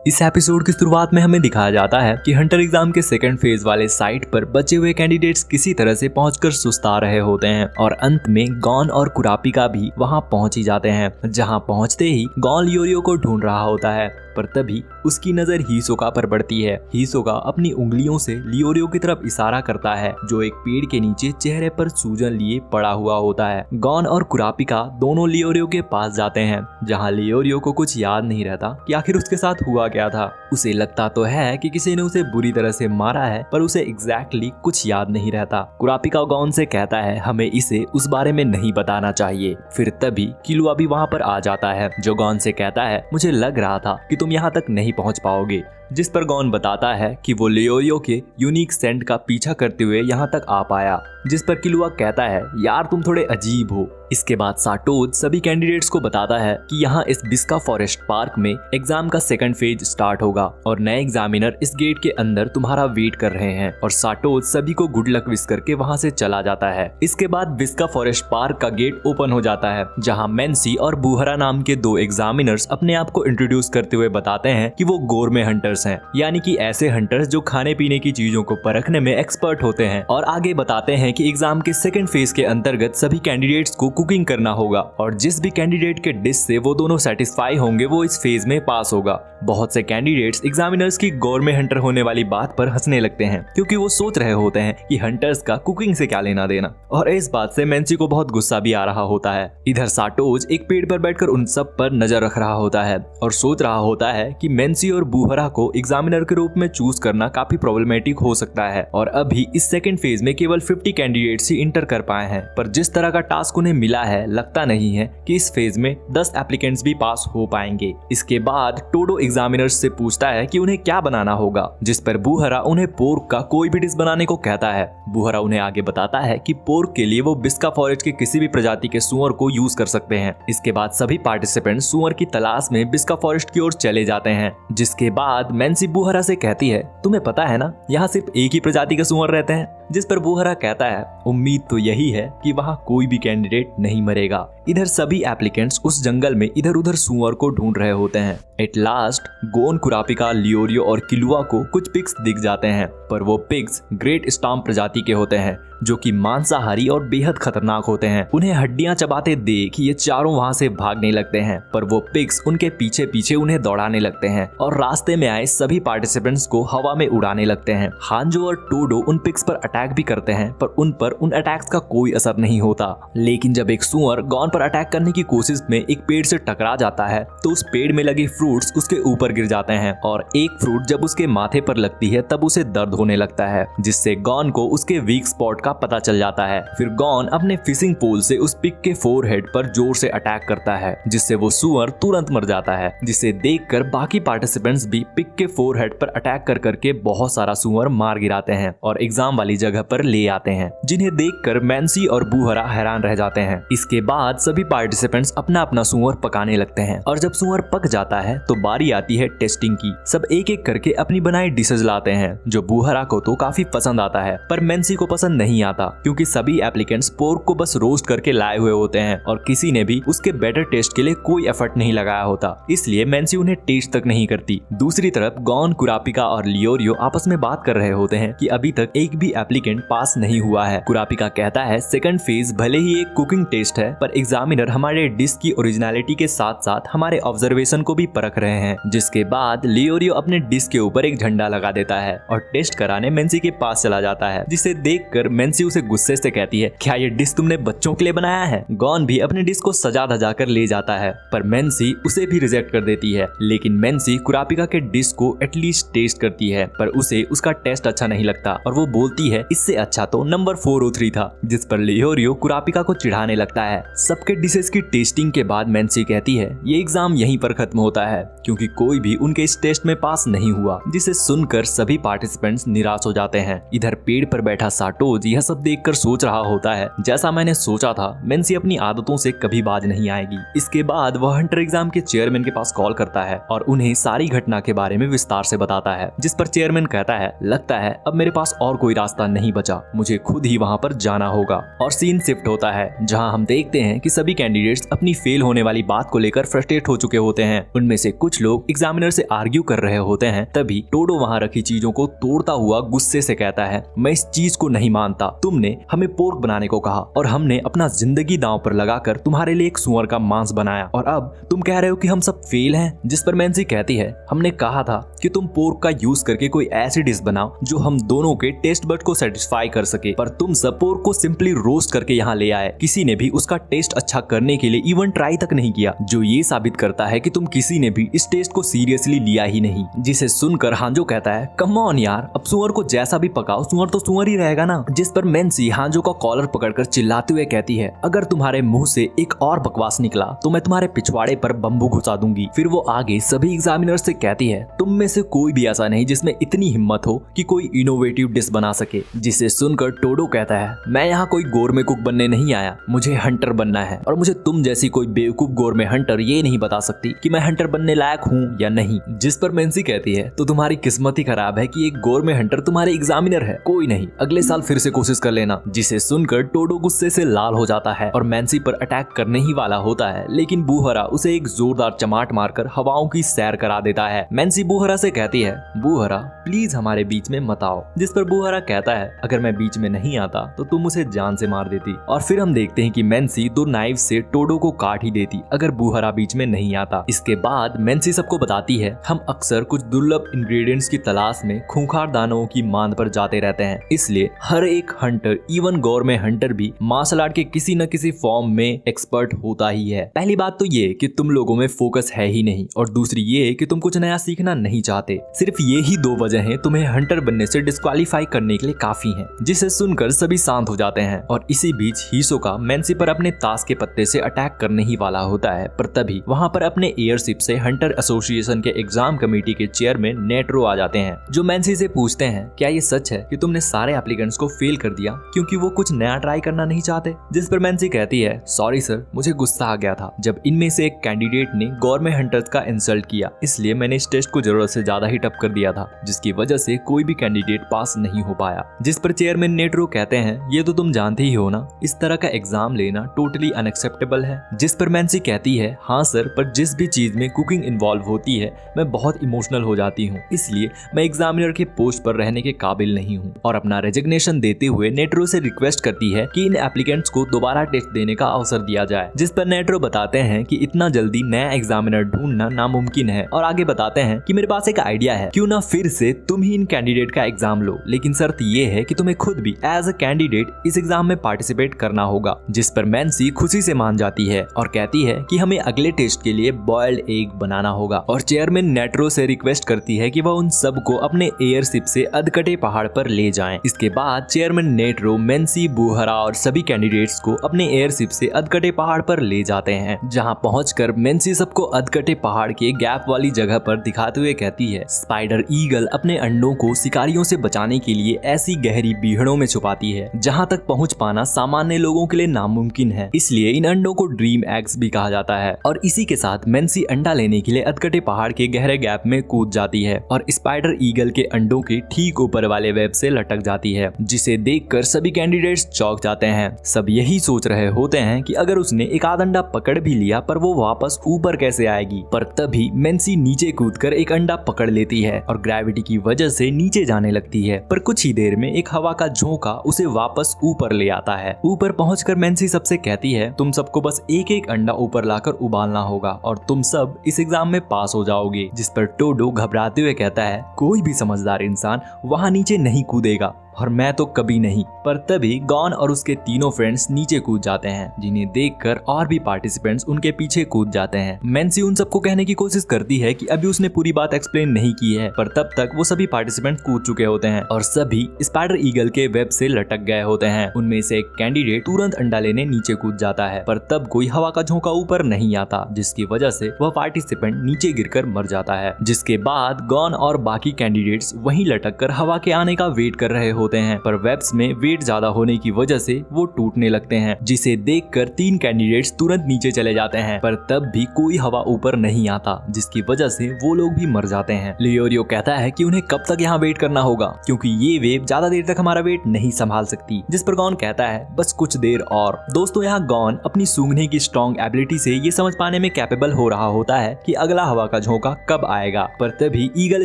इस एपिसोड की शुरुआत में हमें दिखाया जाता है कि हंटर एग्जाम के सेकंड फेज वाले साइट पर बचे हुए कैंडिडेट्स किसी तरह से पहुंचकर सुस्ता रहे होते हैं और अंत में गॉन और कुरापिका भी वहां पहुंच ही जाते हैं। जहां पहुंचते ही गॉन लियोरियो को ढूंढ रहा होता है, पर तभी उसकी नजर हिसोका पर पड़ती है। हिसोका अपनी उंगलियों से लियोरियो की तरफ इशारा करता है, जो एक पेड़ के नीचे चेहरे पर सूजन लिए पड़ा हुआ होता है। गॉन और कुरापिका दोनों लियोरियो के पास जाते हैं, जहां लियोरियो को कुछ याद नहीं रहता कि आखिर उसके साथ हुआ क्या था। उसे लगता तो है कि किसी ने उसे बुरी तरह से मारा है, पर उसे एग्जैक्टली कुछ याद नहीं रहता। कुरापिका गॉन से कहता है हमें इसे उस बारे में नहीं बताना चाहिए। फिर तभी किलुआ भी वहाँ पर आ जाता है, जो गॉन से कहता है मुझे लग रहा था कि तुम यहाँ तक नहीं पहुँच पाओगे। जिस पर गॉन बताता है कि वो लियोरियो के यूनिक सेंट का पीछा करते हुए यहाँ तक आ पाया। जिस पर किलुआ कहता है यार तुम थोड़े अजीब हो। इसके बाद साटोज सभी कैंडिडेट्स को बताता है कि यहाँ इस बिस्का फॉरेस्ट पार्क में एग्जाम का सेकंड फेज स्टार्ट होगा और नए एग्जामिनर इस गेट के अंदर तुम्हारा वेट कर रहे हैं। और साटोज सभी को गुड लक विश करके वहाँ से चला जाता है। इसके बाद बिस्का फॉरेस्ट पार्क का गेट ओपन हो जाता है, जहाँ मैंसी और बुहरा नाम के दो एग्जामिनर्स अपने आप को इंट्रोड्यूस करते हुए बताते हैं कि वो गोरमे हंटर्स हैं, यानी कि ऐसे हंटर्स जो खाने पीने की चीजों को परखने में एक्सपर्ट होते हैं। और आगे बताते हैं कि एग्जाम के सेकंड फेज के अंतर्गत सभी कैंडिडेट्स को कुकिंग करना होगा और जिस भी कैंडिडेट के डिश से वो दोनों सेटिस्फाई होंगे वो इस फेज में पास होगा। बहुत से कैंडिडेट्स एग्जामिनर्स की गोरमे हंटर होने वाली बात पर हंसने लगते हैं, क्योंकि वो सोच रहे होते हैं कि हंटर्स का कुकिंग से क्या लेना देना। और इस बात से मैंसी को बहुत गुस्सा भी आ रहा होता है। इधर साटोज एक पेड़ पर बैठकर उन सब पर नजर रख रहा होता है और सोच रहा होता है कि मैंसी और बुहरा को एग्जामिनर के रूप में चूज करना काफी प्रॉब्लमेटिक हो सकता है। और अभी इस सेकंड फेज में केवल 50 कैंडिडेट्स ही इंटर कर पाए हैं, पर जिस तरह का टास्क उन्हें मिला है लगता नहीं है कि इस फेज में 10 एप्लीकेंट्स भी पास हो पाएंगे। इसके बाद टोडो एग्जामिनर्स से पूछता है कि उन्हें क्या बनाना होगा, जिस पर बुहरा उन्हें पोर्क का कोई भी डिश बनाने को कहता है। बुहरा उन्हें आगे बताता है कि पोर्क के लिए वो बिस्का फॉरेस्ट के किसी भी प्रजाति के सुअर को यूज कर सकते हैं। इसके बाद सभी पार्टिसिपेंट सुअर की तलाश में बिस्का फॉरेस्ट की ओर चले जाते हैं। जिसके बाद मैंसी बुहरा से कहती है तुम्हें पता है ना यहाँ सिर्फ एक ही प्रजाति के सुअर रहते हैं। जिस पर बुहरा कहता है उम्मीद तो यही है कि वहाँ कोई भी कैंडिडेट नहीं मरेगा। इधर सभी एप्लीकेंट्स उस जंगल में इधर उधर सुअर को ढूंढ रहे होते हैं। एट लास्ट गोन, कुरापिका, लियोरियो और किलुआ को कुछ पिग्स दिख जाते हैं, पर वो पिग्स ग्रेट स्टॉम्प प्रजाति के होते हैं, जो कि मांसाहारी और बेहद खतरनाक होते हैं। उन्हें हड्डियां चबाते देख ये चारों वहां से भागने लगते हैं, पर वो पिग्स उनके पीछे पीछे उन्हें दौड़ाने लगते हैं और रास्ते में आए सभी पार्टिसिपेंट्स को हवा में उड़ाने लगते हैं। हांजो और टोडो उन पिग्स पर अटैक भी करते हैं, पर उन अटैक्स का कोई असर नहीं होता। लेकिन जब एक सुअर गॉन पर अटैक करने की कोशिश में एक पेड़ से टकरा जाता है, तो उस पेड़ में लगे फ्रूट्स उसके ऊपर गिर जाते हैं और एक फ्रूट जब उसके माथे पर लगती है तब उसे दर्द होने लगता है, जिससे गॉन को उसके वीक स्पॉट का पता चल जाता है। फिर गॉन अपने फिशिंग पोल से उस पिग के फोरहेड पर जोर से अटैक करता है, जिससे वो सुअर तुरंत मर जाता है, जिसे देखकर बाकी पार्टिसिपेंट्स भी पिग के फोरहेड पर अटैक कर करके बहुत सारा सुअर मार गिराते हैं और एग्जाम वाली जगह पर ले आते हैं, जिन्हें देखकर मैंसी और बुहरा हैरान रह जाते हैं। इसके बाद सभी पार्टिसिपेंट्स अपना अपना सुअर पकाने लगते हैं और जब सुअर पक जाता है तो बारी आती है टेस्टिंग की। सब एक एक करके अपनी बनाई डिशेज लाते हैं, जो बुहरा को तो काफी पसंद आता है, पर मैंसी को पसंद नहीं आता, क्योंकि सभी एप्लीकेंट्स पोर्क को बस रोस्ट करके लाए हुए होते हैं और किसी ने भी उसके बेटर टेस्ट के लिए कोई एफर्ट नहीं लगाया होता, इसलिए मैंसी उन्हें टेस्ट तक नहीं करती। दूसरी तरफ गॉन, कुरापिका और लियोरियो आपस में बात कर रहे होते हैं कि अभी तक एक भी एप्लीकेंट पास नहीं हुआ है। कुरापिका कहता है सेकंड फेज भले ही एक कुकिंग टेस्ट है, पर एग्जामिनर हमारे डिश की ओरिजिनलिटी के साथ साथ हमारे ऑब्जर्वेशन को भी परख रहे हैं। जिसके बाद लियोरियो अपने डिश के ऊपर एक झंडा लगा देता है और टेस्ट कराने मैंसी के पास चला जाता है, जिसे देखकर मैंसी उसे गुस्से से कहती है क्या ये डिश तुमने बच्चों के लिए बनाया है। गॉन भी अपने डिश को सजा धजा कर ले जाता है, पर मैंसी उसे भी रिजेक्ट कर देती है। लेकिन मैंसी कुरापिका के डिश को एटलीस्ट टेस्ट करती है, पर उसे उसका टेस्ट अच्छा नहीं लगता और वो बोलती है इससे अच्छा तो नंबर 403 था। जिस पर लियोरियो कुरापिका को चिढ़ाने लगता है। सबके डिशेस की टेस्टिंग के बाद मैंसी कहती है ये एग्जाम यहीं पर खत्म होता है, क्योंकि कोई भी उनके इस टेस्ट में पास नहीं हुआ, जिसे सुनकर सभी पार्टिसिपेंट्स निराश हो जाते हैं। इधर पेड़ पर बैठा साटोज यह सब देखकर सोच रहा होता है, जैसा मैंने सोचा था, मेंसी अपनी आदतों से कभी बाज नहीं आएगी। इसके बाद वह हंटर एग्जाम के चेयरमैन के पास कॉल करता है और उन्हें सारी घटना के बारे में विस्तार से बताता है, जिस पर चेयरमैन कहता है, लगता है अब मेरे पास और कोई रास्ता नहीं बचा, मुझे खुद ही वहाँ पर जाना होगा। और सीन शिफ्ट होता है जहाँ हम देखते हैं कि सभी कैंडिडेट्स अपनी फेल होने वाली बात को लेकर फ्रस्ट्रेट हो चुके होते हैं। उनमें से कुछ लोग एग्जामिनर से आर्ग्यू कर रहे होते हैं। तभी टोडो वहाँ रखी चीजों को तोड़ता हुआ गुस्से से कहता है, मैं इस चीज को नहीं मानता, तुमने हमें पोर्क बनाने को कहा और हमने अपना जिंदगी दांव पर लगाकर तुम्हारे लिए एक सुअर का मांस बनाया और अब तुम कह रहे हो कि हम सब फेल हैं। जिस पर मेंसी कहती है, हमने कहा था कि तुम पोर्क का यूज करके कोई ऐसी डिश बनाओ जो हम दोनों के टेस्ट बड को सेटिस्फाई कर सके, पर तुम सब पोर्क को सिंपली रोस्ट करके यहाँ ले आए। किसी ने भी उसका टेस्ट अच्छा करने के लिए इवन ट्राई तक नहीं किया, जो ये साबित करता है कि तुम किसी ने भी इस टेस्ट को सीरियसली लिया ही नहीं। जिसे सुनकर हांजो कहता है, कम ऑन यार, अब सुअर को जैसा भी पकाओ सुअर तो सुअर ही रहेगा ना। जिस पर मेंसी हांजो का कॉलर पकड़कर चिल्लाते हुए कहती है, अगर तुम्हारे मुंह से एक और बकवास निकला तो मैं तुम्हारे पिछवाड़े पर बम्बू घुसा दूंगी। फिर वो आगे सभी एग्जामिनर से कहती है, तुम में से कोई भी ऐसा नहीं जिसमें इतनी हिम्मत हो कि कोई इनोवेटिव डिश बना सके। जिसे सुनकर टोडो कहता है, मैं यहाँ कोई गोरमे कुक बनने नहीं आया, मुझे हंटर बनना है और मुझे तुम जैसी कोई बेवकूफ गोरमे हंटर ये नहीं बता सकती कि मैं हंटर बनने लायक हूँ या नहीं। जिस पर मेंसी कहती है, तो तुम्हारी किस्मत ही खराब है कि एक गोरमे हंटर तुम्हारे एग्जामिनर है, कोई नहीं, अगले साल फिर से कोशिश कर लेना। जिसे सुनकर टोडो गुस्से से लाल हो जाता है और मेंसी पर अटैक करने ही वाला होता है, लेकिन बूहरा उसे एक जोरदार चमाट मारकर हवाओं की सैर करा देता है। मेंसी बूहरा से कहती है, बूहरा प्लीज हमारे बीच में मत आओ। जिस पर बूहरा कहता है, अगर मैं बीच में नहीं आता तो तुम उसे जान से मार देती। और फिर हम देखते हैं कि मेंसी 2 नाइफ से टोडो को काट ही देती अगर बूहरा बीच में नहीं आता। इसके बाद मेंसी सबको बताती है, हम अक्सर कुछ दुर्लभ इंग्रेडिएंट्स की तलाश में खूंखार दानवों की मांद पर जाते रहते हैं, इसलिए हर एक हंटर, इवन गोरमे हंटर भी मार्शल आर्ट के किसी न किसी फॉर्म में एक्सपर्ट होता ही है। पहली बात तो ये कि तुम लोगों में फोकस है ही नहीं, और दूसरी ये कि तुम कुछ नया सीखना नहीं चाहते। सिर्फ ये ही 2 वजह हैं तुम्हें हंटर बनने से डिस्क्वालीफाई करने के लिए काफी हैं। जिसे सुनकर सभी शांत हो जाते हैं और इसी बीच हिसोका मेंसी पर अपने ताश के पत्ते से अटैक करने ही वाला होता है, पर तभी वहाँ पर अपने एयरशिप से हंटर एसोसिएशन के एग्जाम कमेटी के चेयरमैन नेट्रो आ जाते हैं, जो मेंसी से पूछते हैं, क्या ये सच है कि तुमने सारे एप्लीकेंट्स को फेल कर दिया क्योंकि वो कुछ नया ट्राई करना नहीं चाहते। जिस पर मेंसी कहती है, सॉरी सर, मुझे गुस्सा आ गया था जब इनमें से एक कैंडिडेट ने गोरमे हंटर्स का इंसल्ट किया, इसलिए मैंने इस टेस्ट को जरूरत से ज्यादा ही टफ कर दिया था, जिसकी वजह से कोई भी कैंडिडेट पास नहीं हो पाया। जिस पर चेयरमैन नेट्रो कहते हैं, ये तो तुम जानते ही हो ना, इस तरह का एग्जाम लेना टोटली अनएक्सेप्टेबल है। जिस पर मेंसी कहती है, हाँ सर, पर जिस भी चीज में कुकिंग इन्वॉल्व होती है मैं बहुत इमोशनल हो जाती हूँ, इसलिए मैं एग्जामिनर के पोस्ट पर रहने के काबिल नहीं हूँ। और अपना रेजिग्नेशन देते हुए नेट्रो से रिक्वेस्ट करती है कि इन एप्लीकेंट्स को दोबारा टेस्ट देने का अवसर दिया जाए। जिस पर नेट्रो बताते हैं कि इतना जल्दी नया एग्जामिनर ढूंढना नामुमकिन है, और आगे बताते हैं कि मेरे पास एक आइडिया है, क्यों ना फिर से तुम ही इन कैंडिडेट का एग्जाम लो, लेकिन शर्त ये है कि तुम्हें खुद भी एज अ कैंडिडेट इस एग्जाम में पार्टिसिपेट करना होगा। जिस पर मेंसी खुशी से मान जाती है और कहती है कि हमें अगले टेस्ट के लिए बॉइल्ड एग बनाना होगा, और चेयरमैन नेट्रो से रिक्वेस्ट करती है कि वह उन सबको अपने एयरशिप से अधकटे पहाड़ पर ले जाएं। इसके बाद चेयरमैन नेट्रो मेंसी, बूहरा और सभी कैंडिडेट्स को अपने एयरशिप से अधकटे पहाड़ पर ले जाते हैं, जहां पहुंचकर मेंसी सबको अधकटे पहाड़ के गैप वाली जगह पर दिखाते हुए कहती है, स्पाइडर ईगल अपने अंडों को शिकारियों से बचाने के लिए ऐसी गहरी बीहड़ों में छुपाती है जहां तक पहुंच पाना सामान्य लोगों के लिए नामुमकिन है, इसलिए इन अंडों को ड्रीम एग्स भी कहा जाता है। और इसी के साथ मेंसी अंडा लेने के लिए अधकटे पहाड़ के गहरे गैप में कूद जाती है और स्पाइडर ईगल के अंडों के ठीक ऊपर वाले वेब से लटक जाती है, जिसे देखकर सभी कैंडिडेट्स चौंक जाते हैं। सब यही सोच रहे होते हैं कि अगर उसने एक आध अंडा पकड़ भी लिया पर वो वापस ऊपर कैसे आएगी, पर तभी मेंसी नीचे कूदकर एक अंडा पकड़ लेती है और ग्रेविटी की वजह से नीचे जाने लगती है, पर कुछ ही देर में एक हवा का झोंका उसे वापस ऊपर ले आता है। ऊपर पहुंचकर मेंसी सबसे कहती है, तुम सबको बस एक एक अंडा ऊपर लाकर उबालना होगा और तुम सब इस एग्जाम में पास हो जाओगे। जिस पर टोडो घबराते हुए कहता है, कोई भी समझदार इंसान वहां नीचे नहीं कूदेगा और मैं तो कभी नहीं। पर तभी गॉन और उसके तीनों फ्रेंड्स नीचे कूद जाते हैं, जिन्हें देखकर और भी पार्टिसिपेंट्स उनके पीछे कूद जाते हैं। मेंसी उन सबको कहने की कोशिश करती है कि अभी उसने पूरी बात एक्सप्लेन नहीं की है, पर तब तक वो सभी पार्टिसिपेंट्स कूद चुके होते हैं और सभी स्पाइडर ईगल के वेब से लटक गए होते हैं। उनमें से एक कैंडिडेट तुरंत अंडा लेने नीचे कूद जाता है, पर तब कोई हवा का झोंका ऊपर नहीं आता, जिसकी वजह से वह पार्टिसिपेंट नीचे गिरकर मर जाता है। जिसके बाद गॉन और बाकी कैंडिडेट्स वहीं लटक कर हवा के आने का वेट कर रहे होते हैं, पर वेब्स में वेट ज्यादा होने की वजह से वो टूटने लगते हैं, जिसे देखकर 3 कैंडिडेट्स तुरंत नीचे चले जाते हैं, पर तब भी कोई हवा ऊपर नहीं आता, जिसकी वजह से वो लोग भी मर जाते हैं। लियोरियो कहता है कि उन्हें कब तक यहाँ वेट करना होगा, क्योंकि ये वेव ज्यादा देर तक हमारा वेट नहीं संभाल सकती, जिस पर गॉन कहता है बस कुछ देर और। दोस्तों यहाँ गॉन अपनी सूंघने की स्ट्रॉन्ग एबिलिटी से ये समझ पाने में कैपेबल हो रहा होता है कि अगला हवा का झोंका कब आएगा, पर तभी ईगल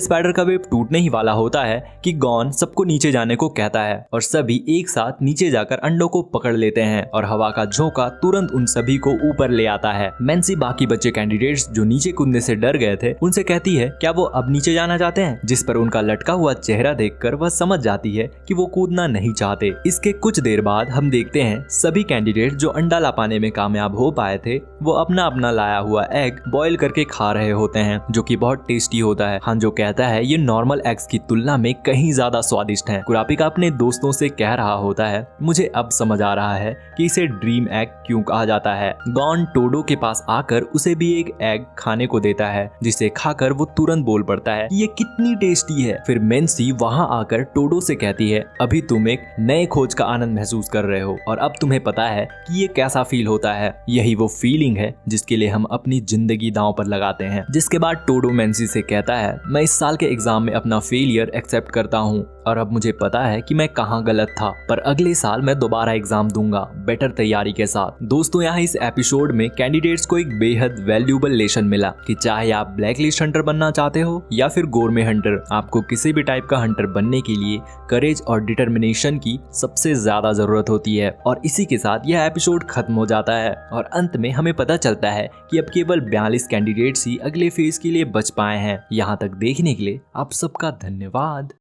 स्पाइडर का वेव टूटने ही वाला होता है कि गॉन सबको नीचे जाने को कहता है और सभी एक साथ नीचे जाकर अंडों को पकड़ लेते हैं और हवा का झोंका तुरंत उन सभी को ऊपर ले आता है। मैंसी बाकी बच्चे कैंडिडेट्स जो नीचे कूदने से डर गए थे उनसे कहती है क्या वो अब नीचे जाना चाहते हैं, जिस पर उनका लटका हुआ चेहरा देखकर वह समझ जाती है कि वो कूदना नहीं चाहते। इसके कुछ देर बाद हम देखते हैं सभी कैंडिडेट जो अंडा ला पाने में कामयाब हो पाए थे वो अपना अपना लाया हुआ एग बॉईल करके खा रहे होते हैं, जो कि बहुत टेस्टी होता है। हांजो कहता है ये नॉर्मल एग्स की तुलना में कहीं ज्यादा स्वादिष्ट है। कुरापिका अपने दोस्तों से कह रहा होता है मुझे अब समझ आ रहा है कि इसे ड्रीम एग क्यों कहा जाता है। गॉन टोडो के पास आकर उसे भी एक एग खाने को देता है, जिसे खाकर वो तुरंत बोल पड़ता है ये कितनी टेस्टी है। फिर मेंसी वहां आकर टोडो से कहती है अभी तुम एक नए खोज का आनंद महसूस कर रहे हो और अब तुम्हें पता है कि ये कैसा फील होता है। यही वो फीलिंग है जिसके लिए हम अपनी जिंदगी दांव पर लगाते हैं। जिसके बाद टोडो मेंसी से कहता है मैं इस साल के एग्जाम में अपना फेलियर एक्सेप्ट करता हूँ और अब मुझे पता है कि मैं कहाँ गलत था, पर अगले साल मैं दोबारा एग्जाम दूंगा बेटर तैयारी के साथ। दोस्तों यहाँ इस एपिसोड में कैंडिडेट्स को एक बेहद वैल्यूएबल लेसन मिला कि चाहे आप ब्लैक लिस्ट हंटर बनना चाहते हो या फिर गोरमे हंटर, आपको किसी भी टाइप का हंटर बनने के लिए करेज और डिटर्मिनेशन की सबसे ज्यादा जरूरत होती है। और इसी के साथ यह एपिसोड खत्म हो जाता है और अंत में हमें पता चलता है कि अब केवल 42 कैंडिडेट्स ही अगले फेज के लिए बच पाए हैं। यहाँ तक देखने के लिए आप सबका धन्यवाद।